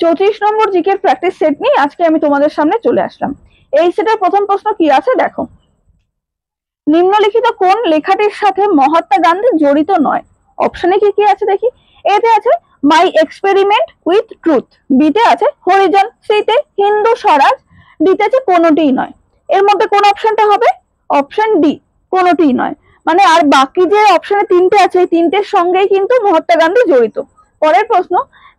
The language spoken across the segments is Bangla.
34 নম্বর জিকের প্র্যাকটিস সেট নিয়ে আজকে আমি তোমাদের সামনে চলে আসলাম। এই সেটের প্রথম প্রশ্ন কি আছে দেখো, নিম্নলিখিত কোন লেখাটির সাথে মহাত্মা গান্ধী জড়িত নয়? অপশনে কি কি আছে দেখি। এতে আছে মাই এক্সপেরিমেন্ট উইথ ট্রুথ, বিতে আছে হরিজন, সিতে হিন্দু স্বরাজ, ডিতে আছে কোনোটিই নয়। এর মধ্যে কোন অপশনটা হবে? অপশন ডি, কোনোটিই নয়। মানে আর বাকি যে অপশনে তিনটে আছে এই তিনটের সঙ্গেই কিন্তু মহাত্মা গান্ধী জড়িত। পরের প্রশ্ন,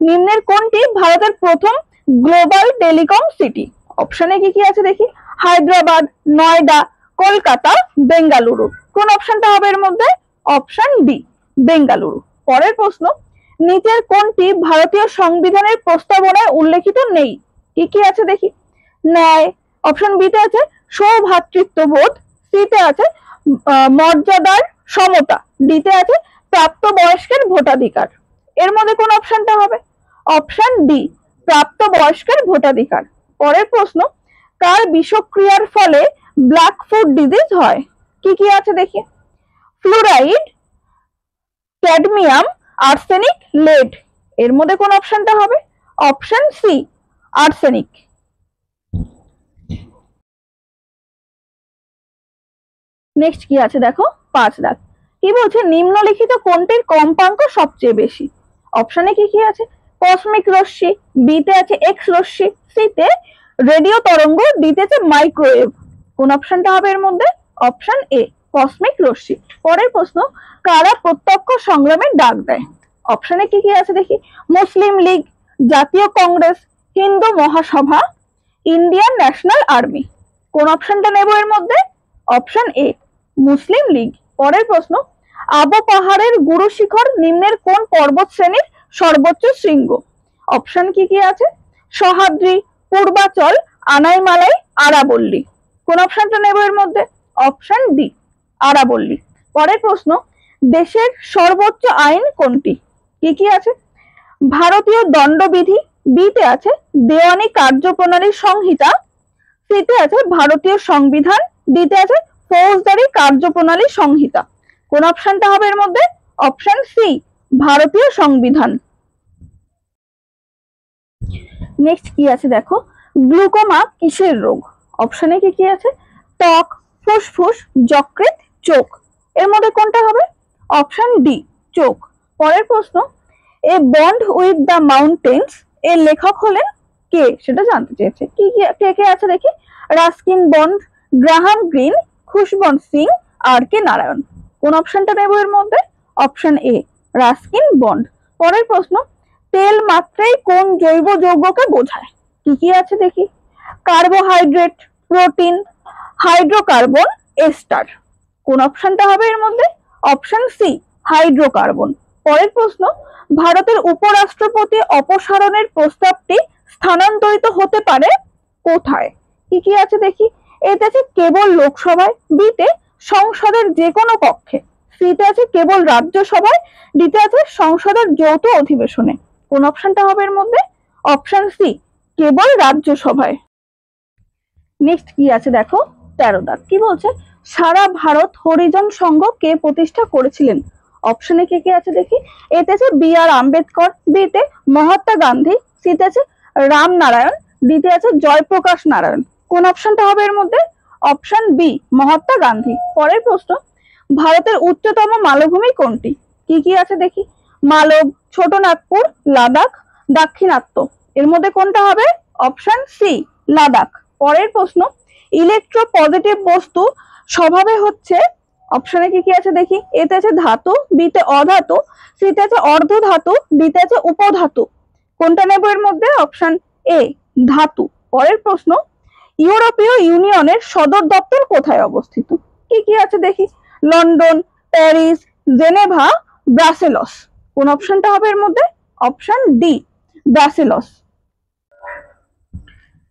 নিম্নের কোনটি ভারতের প্রথম গ্লোবাল টেলিকম সিটি? অপশনে কি কি আছে দেখি। হায়দ্রাবাদ, নয়ডা, কলকাতা, বেঙ্গালুরু। কোন অপশনটা হবে এর মধ্যে? Option D, Bengaluru. পরের প্রশ্ন, নিচের কোনটি ভারতীয় সংবিধানের প্রস্তাবনায় উল্লেখিত নেই? কি কি আছে দেখি। ন্যায়, অপশন বিতে আছে সৌভ্রাতৃত্ববোধ, সিতে আছে মর্যাদার সমতা, ডিতে আছে প্রাপ্তবয়স্কের ভোটাধিকার। এর মধ্যে কোন অপশনটা হবে? অপশন ডি, প্রাপ্তবয়স্কের ভোটাধিকার। পরের প্রশ্ন, কার বিষক্রিয়ার ফলে ব্ল্যাক ফুট ডিজিজ হয়? কি কি আছে দেখি। Fluoride, cadmium, arsenic, lead. এর মধ্যে কোন অপশনটা হবে? Option C, arsenic. নেক্সট কি আছে দেখো, 5 দাগ। কি বলছে, নিম্নলিখিত কোনটির কম্পাঙ্ক সবচেয়ে বেশি? অপশনে কি কি আছে। কসমিক রশ্মি, বিতে আছে এক্স রশ্মি, সিতে রেডিও তরঙ্গ, ডিতে আছে মাইক্রোওয়েভ। কোন অপশনটা হবে এর মধ্যে? অপশন এ, কসমিক রশ্মি। পরের প্রশ্ন, কারা প্রত্যক্ষ সংগ্রামের ডাক দেয়? অপশনে কি কি আছে দেখি। মুসলিম লীগ, জাতীয় কংগ্রেস, হিন্দু মহাসভা, ইন্ডিয়ান ন্যাশনাল আর্মি। কোন অপশনটা নেব এর মধ্যে? অপশন এ, মুসলিম লীগ। পরের প্রশ্ন, আবু পাহাড়ের গুরু শিখর নিম্নের কোন পর্বত শ্রেণীর সর্বোচ্চ শৃঙ্গ? অপশন কি কি আছে। সহ্যাদ্রি, পূর্বাচল, আনাইমালাই, আরাবল্লী। কোন অপশনটা নেব এর মধ্যে? অপশন ডি, আরাবল্লী। পরের প্রশ্ন, দেশের সর্বোচ্চ আইন কোনটি? কি কি আছে। ভারতীয় দণ্ডবিধি, বিতে আছে দেওয়ানি কার্যপ্রণালী সংহিতা, সিতে আছে ভারতীয় সংবিধান, ডিতে আছে ফৌজদারি কার্যপ্রণালী সংহিতা। কোন অপশনটা হবে এর মধ্যে? অপশন সি, ভারতীয় সংবিধান। নেক্সট কি আছে দেখো, গ্লুকোমা কিসের রোগ? অপশনে কি কি আছে। ত্বক, ফুসফুস, যকৃৎ, চোখ। এর মধ্যে কোনটা হবে? অপশন ডি, চোখ। পরের প্রশ্ন, এ বন্ড উইথ দ্য মাউন্টেন্স এর লেখক হলেন কে? সেটা জানতে চেয়েছে। কি কে কে আছে দেখি। Ruskin Bond, Graham Greene, Khushwant Singh, R K Narayan. কোন অপশনটা নেব এর মধ্যে? Option A, Ruskin Bond. পরের প্রশ্ন, তেল মাত্রায় কোন জৈব যৌগকে বোঝায়? কি কি আছে দেখি। Carbohydrate, protein, hydrocarbon, ester. কোন অপশনটা হবে এর মধ্যে? Option C, hydrocarbon. পরের প্রশ্ন, ভারতের উপরাষ্ট্রপতি অপসারণের প্রস্তাবটি স্থানান্তরিত হতে পারে কোথায়? কি কি আছে দেখি। এতে আছে কেবল লোকসভায়, বিতে সংসদের যে কোনো কক্ষে, সিতে আছে কেবল রাজ্যসভায়, ডিতে আছে সংসদের যৌথ অধিবেশনে। কোন অপশনটা হবে এর মধ্যে? অপশন সি, কেবল রাজ্যসভায়। নেক্সট কি আছে দেখো, 13 দাগ। কি বলছে, সারা ভারত হরিজন সংঘ কে প্রতিষ্ঠা করেছিলেন? অপশনে কে কে আছে দেখি। এতে আছে বি আর আম্বেদকর, বিতে মহাত্মা গান্ধী, সিতে আছে রাম নারায়ণ, ডিতে আছে জয়প্রকাশ নারায়ণ। কোন অপশনটা হবে এর মধ্যে? Option B, Mahatma Gandhi. পরের প্রশ্ন, ভারতের উচ্চতম মালভূমি কোনটি? কি কি আছে দেখি। মালব, ছোট নাগপুর, লাদাখ, দাক্ষিণাত্য। এর মধ্যে কোনটা হবে? Option C, Ladakh. পরের প্রশ্ন, ইলেকট্রো পজিটিভ বস্তু স্বভাবে হচ্ছে, অপশনে কি কি আছে দেখি। এতে আছে ধাতু, বিতে অধাতু, সিতে আছে অর্ধ ধাতু, ডিতে আছে উপধাতু। কোনটা নেব এর মধ্যে? অপশন এ, ধাতু। পরের প্রশ্ন, ইউরোপীয় ইউনিয়নের সদর দপ্তর কোথায় অবস্থিত? কি কি আছে দেখি। London, Paris, Geneva, Brussels. কোন অপশনটা হবে এর মধ্যে? Option D, Brussels.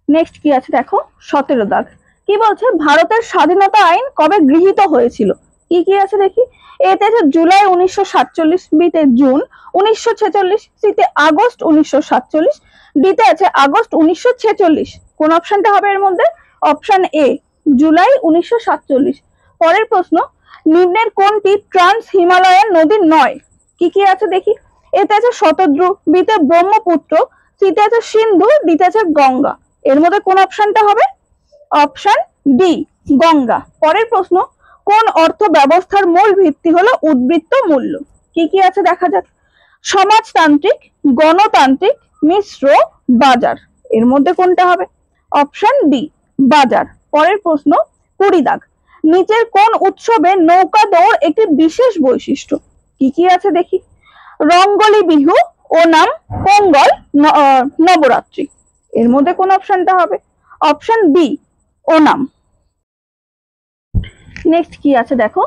নেক্সট কি আছে দেখো, 17 দাগ। কি বলছে, ভারতের স্বাধীনতা আইন কবে গৃহীত হয়েছিল? কি কি আছে দেখি। এতে আছে জুলাই 1947, বিতে জুন 1946, সিতে আগস্ট 1947, ডিতে আছে আগস্ট 1946। কোন অপশনটা হবে এর মধ্যে? অপশন এ, জুলাই 1947। পরের প্রশ্ন, নিম্নের কোনটি ট্রান্স হিমালয়ান নদী নয়? কি কি আছে দেখি। এতে আছে শতদ্রু, বিতে ব্রহ্মপুত্র, সিতে আছে সিন্ধু, ডিতে আছে গঙ্গা। এর মধ্যে কোন অপশনটা হবে? Option D, Ganga. পরের প্রশ্ন, কোন অর্থ ব্যবস্থার মূল ভিত্তি হলো উদ্বৃত্ত মূল্য? কি কি আছে দেখা যাক। সমাজতান্ত্রিক, গণতান্ত্রিক, মিশ্র, বাজার। এর মধ্যে কোনটা হবে? অপশন ডি, বাজার। পরের প্রশ্ন 20 দাগ, নিচের কোন উৎসবে নৌকা দৌড় একটি বিশেষ বৈশিষ্ট্য? কি কি আছে দেখি। রঙ্গলি বিহু, ওনাম, পোঙ্গল, নবরাত্রি। এর মধ্যে কোন অপশনটা হবে? Option B, Onam. নেক্সট কি আছে দেখো,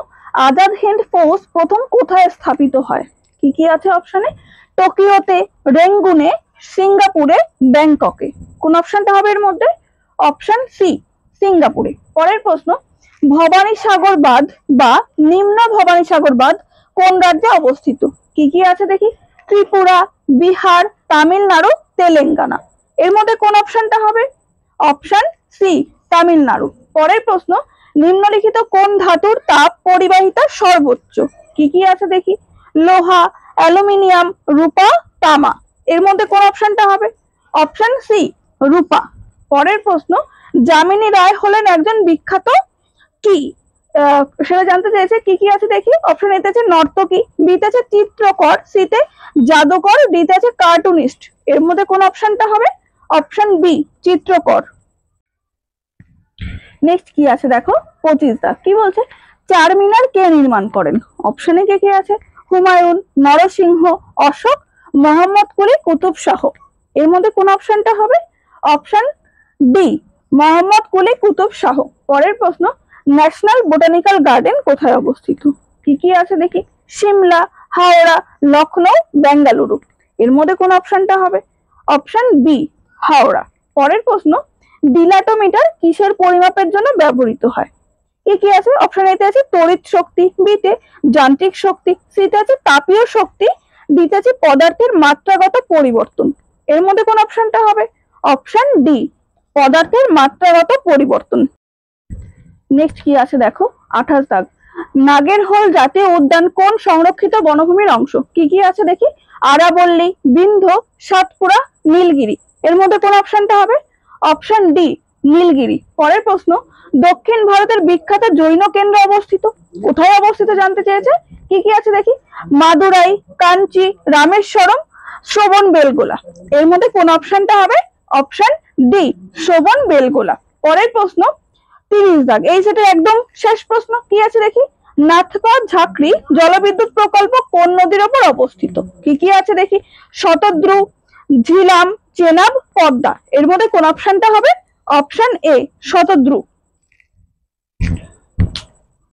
আজাদ হিন্দ ফৌজ প্রথম কোথায় স্থাপিত হয়? কি কি আছে অপশনে? টোকিওতে, রেঙ্গুনে, সিঙ্গাপুরে, ব্যাংককে। কোন অপশনটা হবে এর মধ্যে? অপশন সি, সিঙ্গাপুরে। পরের প্রশ্ন, ভবানী সাগর বাঁধ বা নিম্ন ভবানী সাগর বাঁধ কোন রাজ্যে অবস্থিত? কি কি আছে দেখি। ত্রিপুরা, বিহার, তামিলনাড়ু, তেলেঙ্গানা। এর মধ্যে কোন অপশনটা হবে? Option C, Tamil Nadu. পরের প্রশ্ন, নিম্নলিখিত কোন ধাতুর তাপ পরিবাহিতা সর্বোচ্চ? কি কি আছে দেখি। লোহা, অ্যালুমিনিয়াম, রূপা, তামা। এর মধ্যে কোন অপশনটা হবে? অপশন সি, রূপা। পরের প্রশ্ন, যামিনী রায় হলেন একজন বিখ্যাত কি? সেটা জানতে চাইছে। কি কি আছে দেখি। অপশন এতে আছে নর্তকী, বিতে আছে চিত্রকর, সিতে জাদুকর, ডিতে আছে কার্টুনিস্ট। এর মধ্যে কোন অপশনটা হবে? অপশন বি, চিত্রকর। নেক্সট কি আছে দেখো 25 দাগ, কি বলছে? চারমিনার কে নির্মাণ করেন? অপশনে কে কে আছে? হুমায়ুন, নরসিংহ, অশোক, মোহাম্মদ কুলি, কুতুব শাহ। এর মধ্যে কোন অপশনটা হবে? অপশন ডি, মোহাম্মদ কুলি, কুতুব শাহ। পরের প্রশ্ন, ন্যাশনাল বোটানিক্যাল গার্ডেন কোথায় অবস্থিত? কি কি আছে দেখি। সিমলা, হাওড়া, লখনৌ, বেঙ্গালুরু। এর মধ্যে কোন অপশনটা হবে? Option B, Howrah. পরের প্রশ্ন, ডিলাটোমিটার কিসের পরিমাপের জন্য ব্যবহৃত হয়? কি কি আছে? অপশন এতে আছে তড়িৎ শক্তি, বিতে যান্ত্রিক শক্তি, সিতে আছে তাপীয় শক্তি, ডিতে আছে পদার্থের মাত্রাগত পরিবর্তন। এর মধ্যে কোন অপশনটা হবে? অপশন ডি, পদার্থের মাত্রাগত পরিবর্তন। নেক্সট কি আছে দেখো 28 দাগ, নাগেরহোল জাতীয় উদ্যান কোন সংরক্ষিত বনভূমির অংশ? কি কি আছে দেখি। আরাবল্লী, বিন্ধ্য, সাতপুরা, নীলগিরি। এর মধ্যে কোন অপশনটা হবে? Option D, Nilgiri. পরের প্রশ্ন, দক্ষিণ ভারতের বিখ্যাত জৈন কেন্দ্র অবস্থিত কোথায় অবস্থিত জানতে চেয়েছে। কি কি আছে দেখি। মাদুরাই, কাঞ্চি, রামেশ্বরম, শ্রবণ বেলগোলা। এর মধ্যে কোন অপশনটা হবে? অপশন ডি, শ্রবণ বেলগোলা। পরের প্রশ্ন 30 দাগ, এই সেটের একদম শেষ প্রশ্ন। কি আছে দেখি। নাথপা ঝাঁকড়ি জলবিদ্যুৎ প্রকল্প কোন নদীর ওপর অবস্থিত? কি কি আছে দেখি। শতদ্রু, ঝিলাম, চেনাব, পদ্মা। এর মধ্যে কোন অপশনটা হবে? Option A, Shatadru.